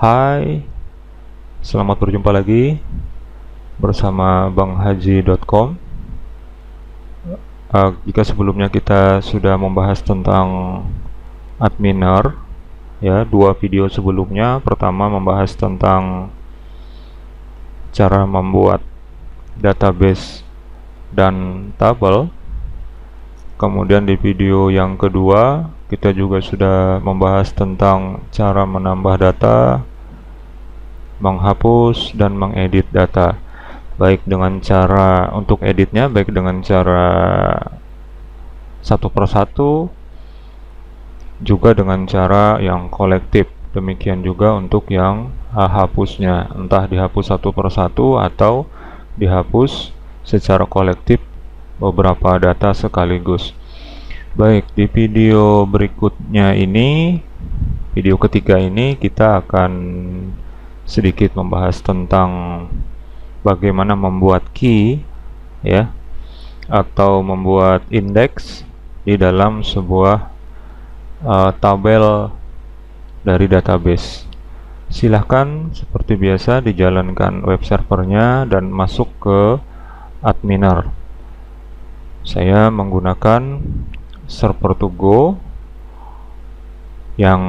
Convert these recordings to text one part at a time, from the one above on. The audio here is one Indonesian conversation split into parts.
Hai, selamat berjumpa lagi bersama banghaji.com. Jika sebelumnya kita sudah membahas tentang adminer, ya, dua video sebelumnya, pertama membahas tentang cara membuat database dan tabel. Kemudian di video yang kedua kita juga sudah membahas tentang cara menambah data, menghapus dan mengedit data, baik dengan cara untuk editnya, baik dengan cara satu persatu, juga dengan cara yang kolektif. Demikian juga untuk yang hapusnya, entah dihapus satu persatu atau dihapus secara kolektif beberapa data sekaligus. Baik, di video berikutnya ini, video ketiga ini, kita akan sedikit membahas tentang bagaimana membuat key, ya, atau membuat indeks di dalam sebuah tabel dari database. Silahkan seperti biasa dijalankan web servernya dan masuk ke adminer. Saya menggunakan server2go yang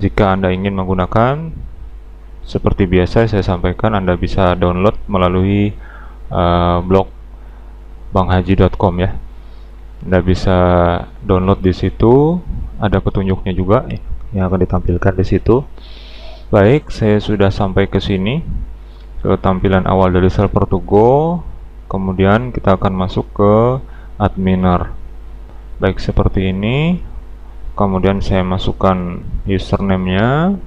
jika Anda ingin menggunakan, seperti biasa saya sampaikan, Anda bisa download melalui blog banghaji.com, ya. Anda bisa download di situ, ada petunjuknya juga yang akan ditampilkan di situ. Baik, saya sudah sampai ke sini, ke tampilan awal dari server2go. Kemudian kita akan masuk ke adminer. Baik, seperti ini. Kemudian saya masukkan username-nya,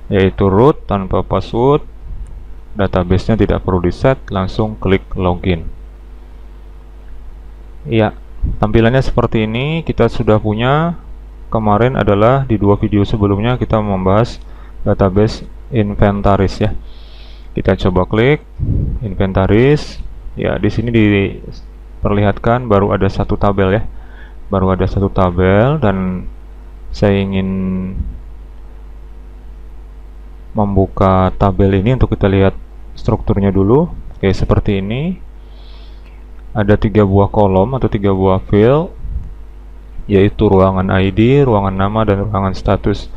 yaitu root tanpa password. Database-nya tidak perlu di-set, langsung klik login. Ya, tampilannya seperti ini. Kita sudah punya. Kemarin adalah di dua video sebelumnya kita membahas database inventaris, ya. Kita coba klik inventaris. Ya, di sini diperlihatkan baru ada satu tabel, ya. Baru ada satu tabel, dan saya ingin membuka tabel ini untuk kita lihat strukturnya dulu. Oke, seperti ini. Ada 3 buah kolom atau 3 buah field, yaitu ruangan ID, ruangan nama, dan ruangan status.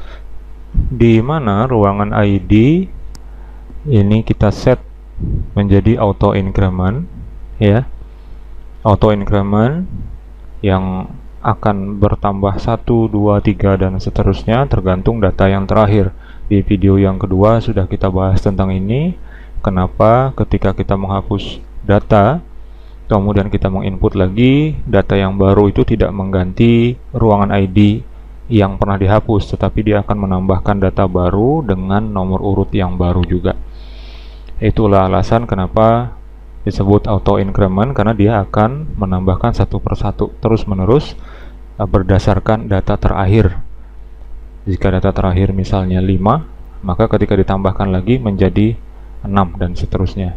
Di mana ruangan ID ini kita set menjadi auto increment, ya. Auto increment yang akan bertambah 1, 2, 3 dan seterusnya tergantung data yang terakhir. Di video yang kedua sudah kita bahas tentang ini, kenapa ketika kita menghapus data kemudian kita menginput lagi, data yang baru itu tidak mengganti ruangan ID yang pernah dihapus, tetapi dia akan menambahkan data baru dengan nomor urut yang baru juga. Itulah alasan kenapa disebut auto increment, karena dia akan menambahkan satu persatu terus menerus berdasarkan data terakhir. Jika data terakhir misalnya 5, maka ketika ditambahkan lagi menjadi 6 dan seterusnya.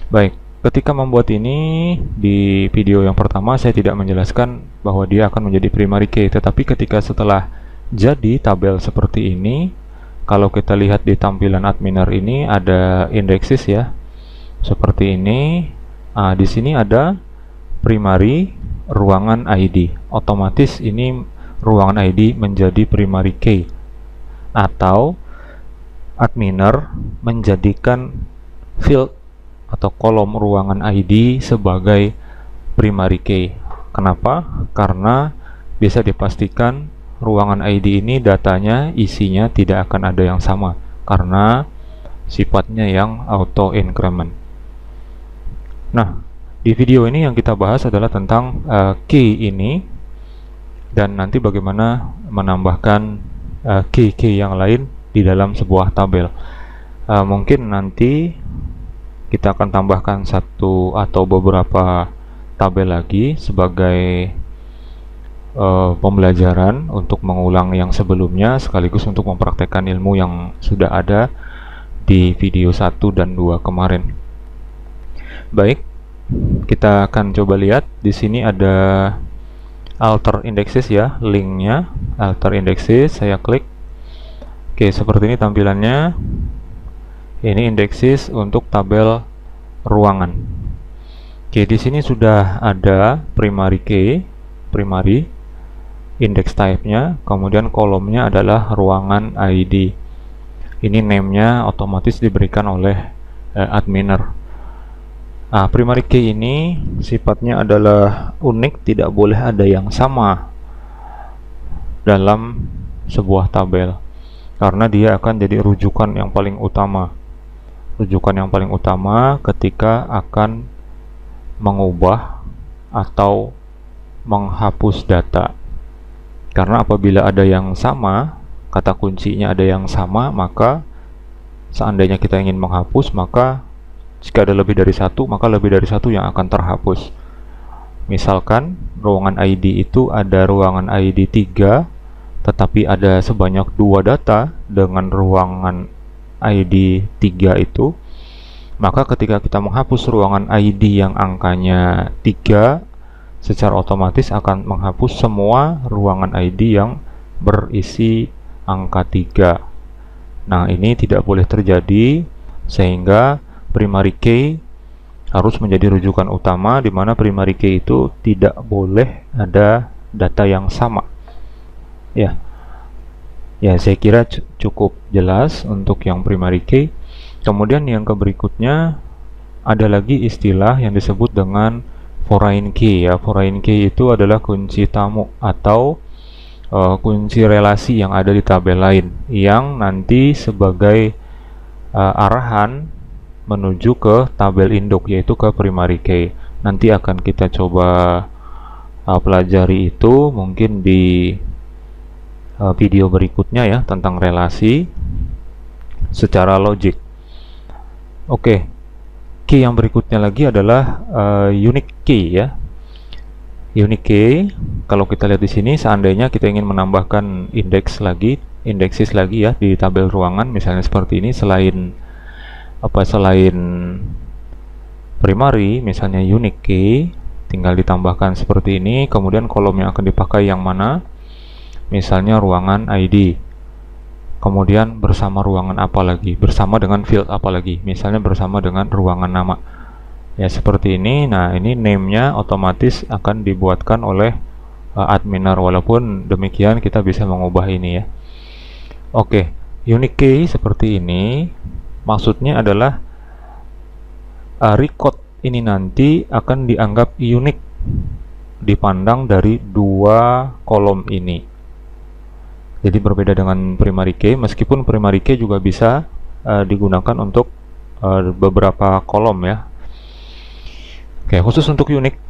Baik, ketika membuat ini di video yang pertama saya tidak menjelaskan bahwa dia akan menjadi primary key, tetapi ketika setelah jadi tabel seperti ini, kalau kita lihat di tampilan adminer ini ada indexes, ya. Seperti ini. Di sini ada primary ruangan ID. Otomatis ini ruangan ID menjadi primary key, atau adminer menjadikan field atau kolom ruangan ID sebagai primary key. Kenapa? Karena bisa dipastikan ruangan ID ini datanya, isinya tidak akan ada yang sama, karena sifatnya yang auto increment. Nah, di video ini yang kita bahas adalah tentang key ini, dan nanti bagaimana menambahkan key-key yang lain di dalam sebuah tabel. Mungkin nanti kita akan tambahkan satu atau beberapa tabel lagi sebagai pembelajaran untuk mengulang yang sebelumnya, sekaligus untuk mempraktekkan ilmu yang sudah ada di video 1 dan 2 kemarin. Baik, kita akan coba lihat. Di sini ada alter indexes, ya, linknya alter indexes. Saya klik. Oke, seperti ini tampilannya. Ini indeksis untuk tabel ruangan. Oke, di sini sudah ada primary key, primary index type-nya, kemudian kolomnya adalah ruangan ID. Ini name-nya otomatis diberikan oleh adminer. Primary key ini sifatnya adalah unik, tidak boleh ada yang sama dalam sebuah tabel, karena dia akan jadi rujukan yang paling utama. Rujukan yang paling utama ketika akan mengubah atau menghapus data. Karena apabila ada yang sama, kata kuncinya ada yang sama, maka seandainya kita ingin menghapus, maka jika ada lebih dari satu, maka lebih dari satu yang akan terhapus. Misalkan ruangan ID itu ada ruangan ID 3, tetapi ada sebanyak 2 data dengan ruangan ID 3 itu, maka ketika kita menghapus ruangan ID yang angkanya 3, secara otomatis akan menghapus semua ruangan ID yang berisi angka 3. Nah, ini tidak boleh terjadi, sehingga primary key harus menjadi rujukan utama, di mana primary key itu tidak boleh ada data yang sama. Ya, saya kira cukup jelas untuk yang primary key. Kemudian yang berikutnya ada lagi istilah yang disebut dengan foreign key. Ya, foreign key itu adalah kunci tamu atau kunci relasi yang ada di tabel lain, yang nanti sebagai arahan menuju ke tabel induk, yaitu ke primary key. Nanti akan kita coba pelajari itu mungkin di video berikutnya ya, tentang relasi secara logik. Oke, key yang berikutnya lagi adalah unique key ya. Unique key, kalau kita lihat di sini, seandainya kita ingin menambahkan indeksis lagi ya di tabel ruangan, misalnya seperti ini, selain primary, misalnya unique key, tinggal ditambahkan seperti ini. Kemudian kolom yang akan dipakai yang mana, misalnya ruangan ID, kemudian bersama ruangan apa lagi, bersama dengan field apa lagi, misalnya bersama dengan ruangan nama ya, seperti ini. Nah, ini name-nya otomatis akan dibuatkan oleh adminer, walaupun demikian kita bisa mengubah ini ya. Oke, unique key seperti ini maksudnya adalah record ini nanti akan dianggap unik dipandang dari 2 kolom ini. Jadi berbeda dengan primary key, meskipun primary key juga bisa digunakan untuk beberapa kolom ya. Oke, khusus untuk unique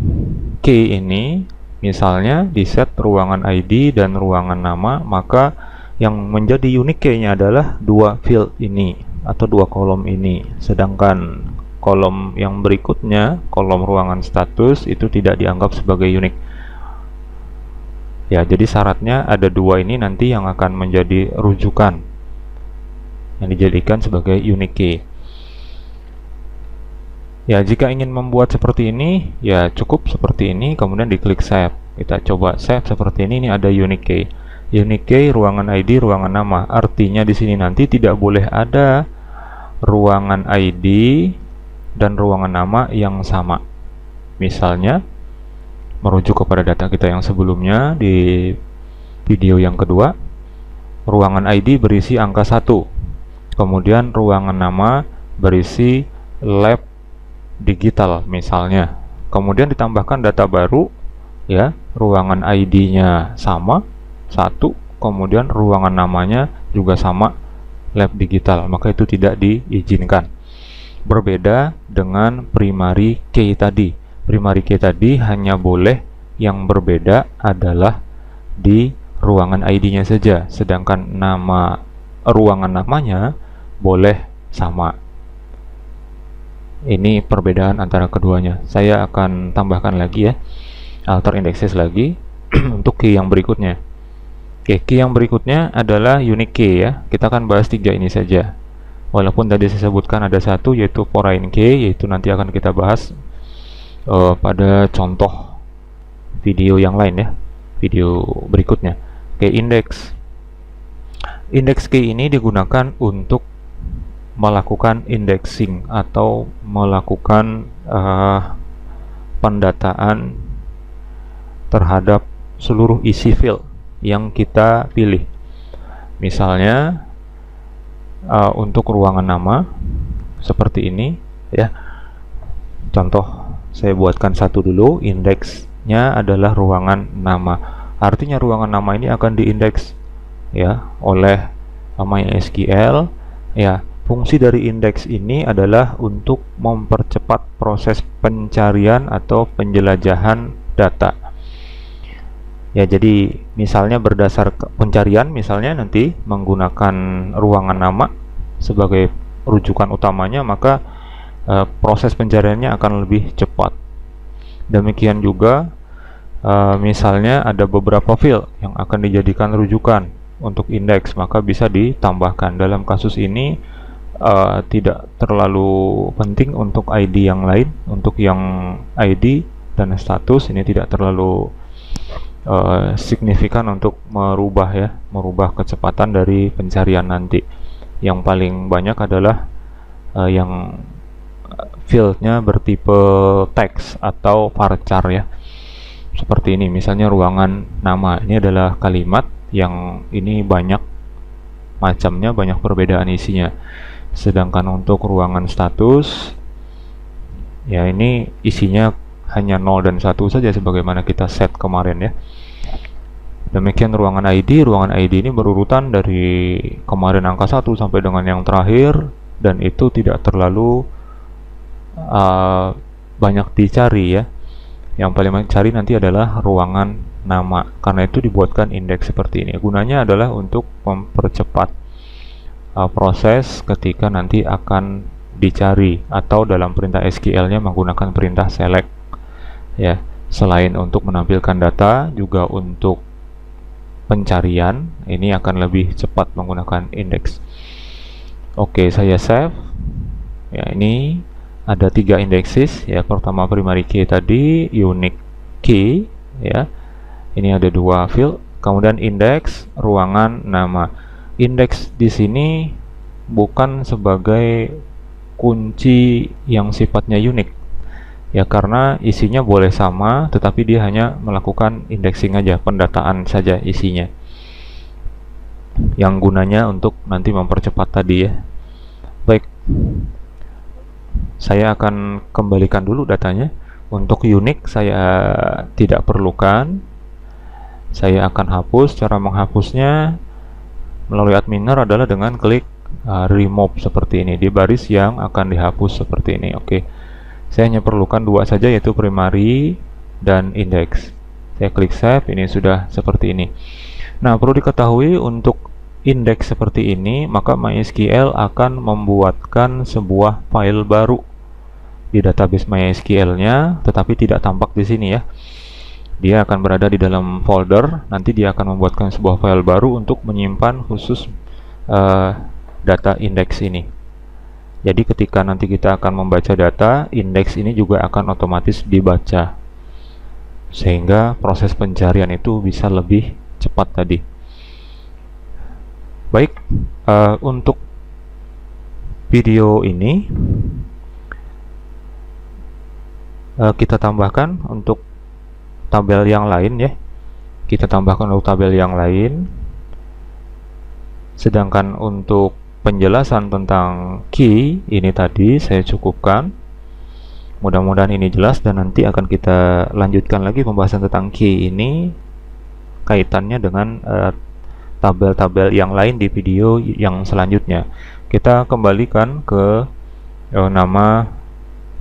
key ini, misalnya di set ruangan ID dan ruangan nama, maka yang menjadi unique key-nya adalah 2 field ini atau 2 kolom ini, sedangkan kolom yang berikutnya, kolom ruangan status, itu tidak dianggap sebagai unique. Ya, jadi syaratnya ada 2 ini nanti yang akan menjadi rujukan, yang dijadikan sebagai unique key. Ya, jika ingin membuat seperti ini, ya cukup seperti ini, kemudian diklik save. Kita coba save seperti ini ada unique key. Unique key ruangan ID, ruangan nama. Artinya di sini nanti tidak boleh ada ruangan ID dan ruangan nama yang sama. Misalnya, merujuk kepada data kita yang sebelumnya di video yang kedua, ruangan ID berisi angka 1, kemudian ruangan nama berisi lab digital misalnya, kemudian ditambahkan data baru ya, ruangan ID-nya sama 1, kemudian ruangan namanya juga sama lab digital, maka itu tidak diizinkan. Berbeda dengan primary key tadi. Primary key tadi hanya boleh yang berbeda adalah di ruangan ID-nya saja, sedangkan nama ruangan namanya boleh sama. Ini perbedaan antara keduanya. Saya akan tambahkan lagi ya, alter indexes lagi untuk key yang berikutnya. Oke, key yang berikutnya adalah unique key ya. Kita akan bahas 3 ini saja. Walaupun tadi saya sebutkan ada 1, yaitu foreign key, yaitu nanti akan kita bahas pada contoh video yang lain ya, video berikutnya. Oke, index. Index key ini digunakan untuk melakukan indexing atau melakukan pendataan terhadap seluruh isi field yang kita pilih. Misalnya untuk ruangan nama seperti ini ya. Contoh saya buatkan satu dulu, indeksnya adalah ruangan nama. Artinya ruangan nama ini akan diindeks ya oleh MySQL ya. Fungsi dari indeks ini adalah untuk mempercepat proses pencarian atau penjelajahan data. Ya, jadi misalnya berdasar pencarian, misalnya nanti menggunakan ruangan nama sebagai rujukan utamanya, maka proses pencariannya akan lebih cepat. Demikian juga misalnya ada beberapa field yang akan dijadikan rujukan untuk indeks, maka bisa ditambahkan. Dalam kasus ini tidak terlalu penting untuk ID yang lain. Untuk yang ID dan status ini tidak terlalu signifikan untuk merubah kecepatan dari pencarian nanti. Yang paling banyak adalah yang fieldnya bertipe teks atau varchar ya, seperti ini. Misalnya ruangan nama ini adalah kalimat yang ini banyak macamnya, banyak perbedaan isinya. Sedangkan untuk ruangan status ya, ini isinya hanya 0 dan 1 saja sebagaimana kita set kemarin ya. Demikian ruangan ID ini berurutan dari kemarin angka 1 sampai dengan yang terakhir, dan itu tidak terlalu banyak dicari ya. Yang paling banyak dicari nanti adalah ruangan nama, karena itu dibuatkan indeks seperti ini. Gunanya adalah untuk mempercepat proses ketika nanti akan dicari, atau dalam perintah SQL-nya menggunakan perintah select ya. Selain untuk menampilkan data, juga untuk pencarian ini akan lebih cepat menggunakan indeks. Oke, saya save ya. Ini ada 3 indeksis ya. Pertama primary key tadi, unique key ya. Ini ada 2 field, kemudian indeks ruangan nama. Indeks di sini bukan sebagai kunci yang sifatnya unik ya, karena isinya boleh sama, tetapi dia hanya melakukan indexing aja, pendataan saja isinya, yang gunanya untuk nanti mempercepat tadi ya. Baik, saya akan kembalikan dulu datanya. Untuk unique saya tidak perlukan, saya akan hapus. Cara menghapusnya melalui adminer adalah dengan klik remove seperti ini di baris yang akan dihapus seperti ini. Oke, saya hanya perlukan 2 saja, yaitu primary dan index. Saya klik save, ini sudah seperti ini. Nah, perlu diketahui untuk indeks seperti ini, maka MySQL akan membuatkan sebuah file baru di database MySQL-nya, tetapi tidak tampak di sini ya. Dia akan berada di dalam folder. Nanti dia akan membuatkan sebuah file baru untuk menyimpan khusus data indeks ini. Jadi ketika nanti kita akan membaca data, indeks ini juga akan otomatis dibaca, sehingga proses pencarian itu bisa lebih cepat tadi. Baik, untuk video ini kita tambahkan untuk tabel yang lain ya. Kita tambahkan untuk tabel yang lain. Sedangkan untuk penjelasan tentang key ini tadi saya cukupkan. Mudah-mudahan ini jelas, dan nanti akan kita lanjutkan lagi pembahasan tentang key ini kaitannya dengan tabel-tabel yang lain di video yang selanjutnya. Kita kembalikan ke nama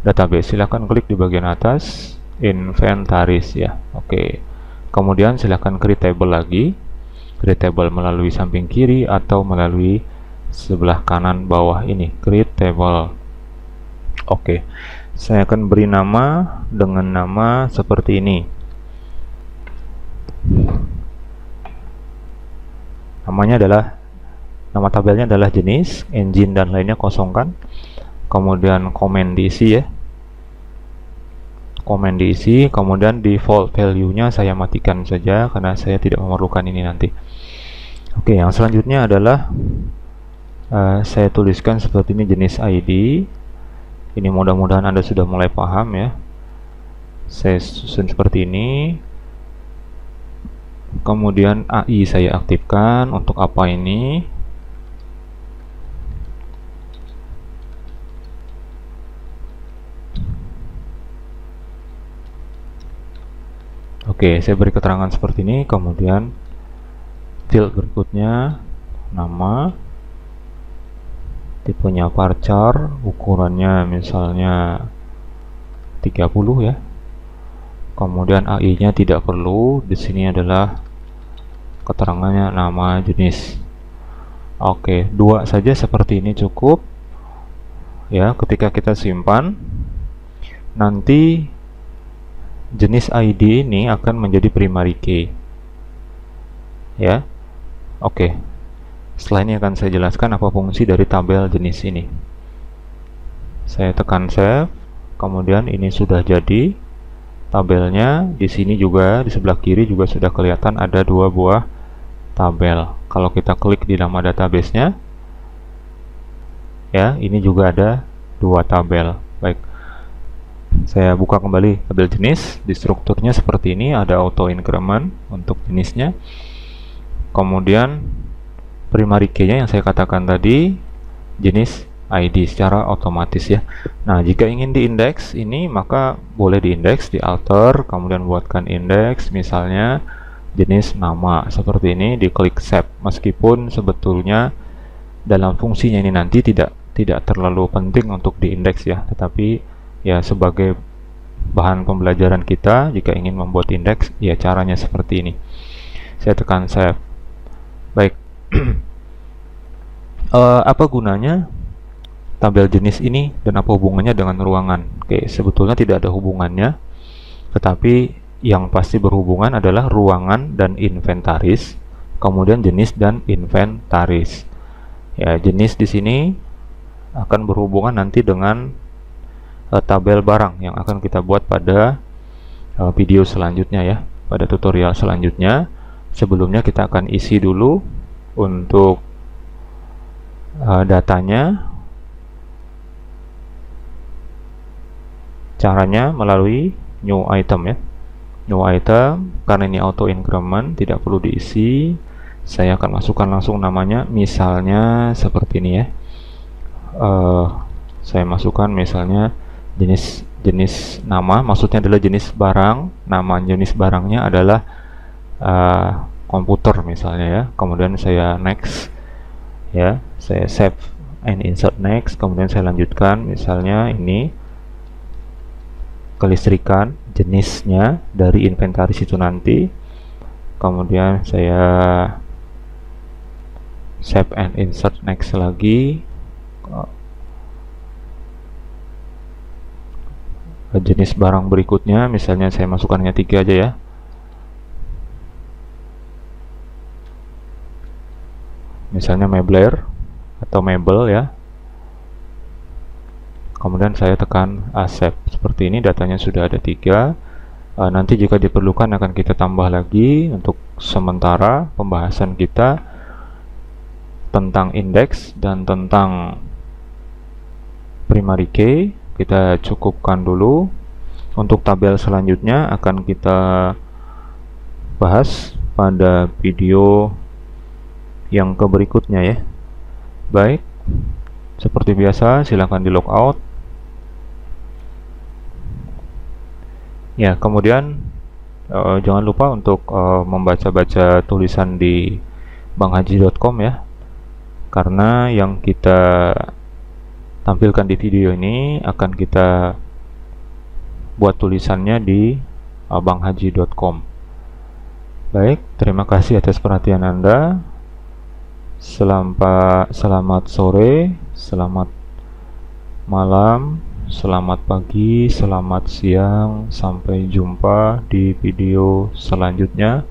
database. Silahkan klik di bagian atas inventaris ya. Oke, kemudian silahkan create table lagi. Create table melalui samping kiri atau melalui sebelah kanan bawah ini, create table. Oke, saya akan beri nama dengan nama seperti ini. Namanya adalah, nama tabelnya adalah jenis, engine dan lainnya kosongkan. Kemudian komen diisi ya, komen diisi. Kemudian default value-nya saya matikan saja karena saya tidak memerlukan ini nanti. Oke, yang selanjutnya adalah saya tuliskan seperti ini jenis ID. Ini mudah-mudahan Anda sudah mulai paham ya. Saya susun seperti ini. Kemudian AI saya aktifkan. Untuk apa ini? Oke, saya beri keterangan seperti ini. Kemudian field berikutnya nama, tipenya varchar, ukurannya misalnya 30 ya. Kemudian AI-nya tidak perlu. Di sini adalah keterangannya nama, jenis. Oke, 2 saja seperti ini cukup. Ya, ketika kita simpan, nanti jenis ID ini akan menjadi primary key. Ya. Oke. Setelah ini akan saya jelaskan apa fungsi dari tabel jenis ini. Saya tekan save. Kemudian ini sudah jadi tabelnya. Di sini juga di sebelah kiri juga sudah kelihatan ada 2 buah tabel. Kalau kita klik di nama database-nya, ya, ini juga ada 2 tabel. Baik. Saya buka kembali tabel jenis. Di strukturnya seperti ini, ada auto increment untuk jenisnya. Kemudian primary key-nya yang saya katakan tadi, jenis ID secara otomatis ya. Nah, jika ingin diindeks ini, maka boleh diindeks, di alter, kemudian buatkan indeks, misalnya jenis nama seperti ini, diklik save. Meskipun sebetulnya dalam fungsinya ini nanti tidak terlalu penting untuk diindeks ya, tetapi ya sebagai bahan pembelajaran kita, jika ingin membuat indeks, ya caranya seperti ini. Saya tekan save. Baik. Apa gunanya tabel jenis ini dan apa hubungannya dengan ruangan? Oke, sebetulnya tidak ada hubungannya, tetapi yang pasti berhubungan adalah ruangan dan inventaris, kemudian jenis dan inventaris. Ya, jenis di sini akan berhubungan nanti dengan tabel barang yang akan kita buat pada video selanjutnya ya, pada tutorial selanjutnya. Sebelumnya kita akan isi dulu untuk datanya. Caranya melalui new item ya. New item, karena ini auto increment tidak perlu diisi. Saya akan masukkan langsung namanya, misalnya seperti ini ya. Saya masukkan misalnya jenis nama, maksudnya adalah jenis barang. Nama jenis barangnya adalah komputer misalnya ya. Kemudian saya next ya, saya save and insert next. Kemudian saya lanjutkan, misalnya ini kelistrikan, jenisnya dari inventaris itu nanti. Kemudian saya save and insert next lagi. Jenis barang berikutnya, misalnya saya masukkannya 3 aja ya. Misalnya mebler atau mebel ya. Kemudian saya tekan accept. Seperti ini, datanya sudah ada 3. Nanti jika diperlukan akan kita tambah lagi. Untuk sementara pembahasan kita tentang indeks dan tentang primary key kita cukupkan dulu. Untuk tabel selanjutnya akan kita bahas pada video yang berikutnya ya. Baik, seperti biasa silakan di logout ya. Kemudian jangan lupa untuk membaca-baca tulisan di banghaji.com ya, karena yang kita tampilkan di video ini akan kita buat tulisannya di banghaji.com. Baik, terima kasih atas perhatian Anda. Selamat sore, selamat malam, selamat pagi, selamat siang. Sampai jumpa di video selanjutnya.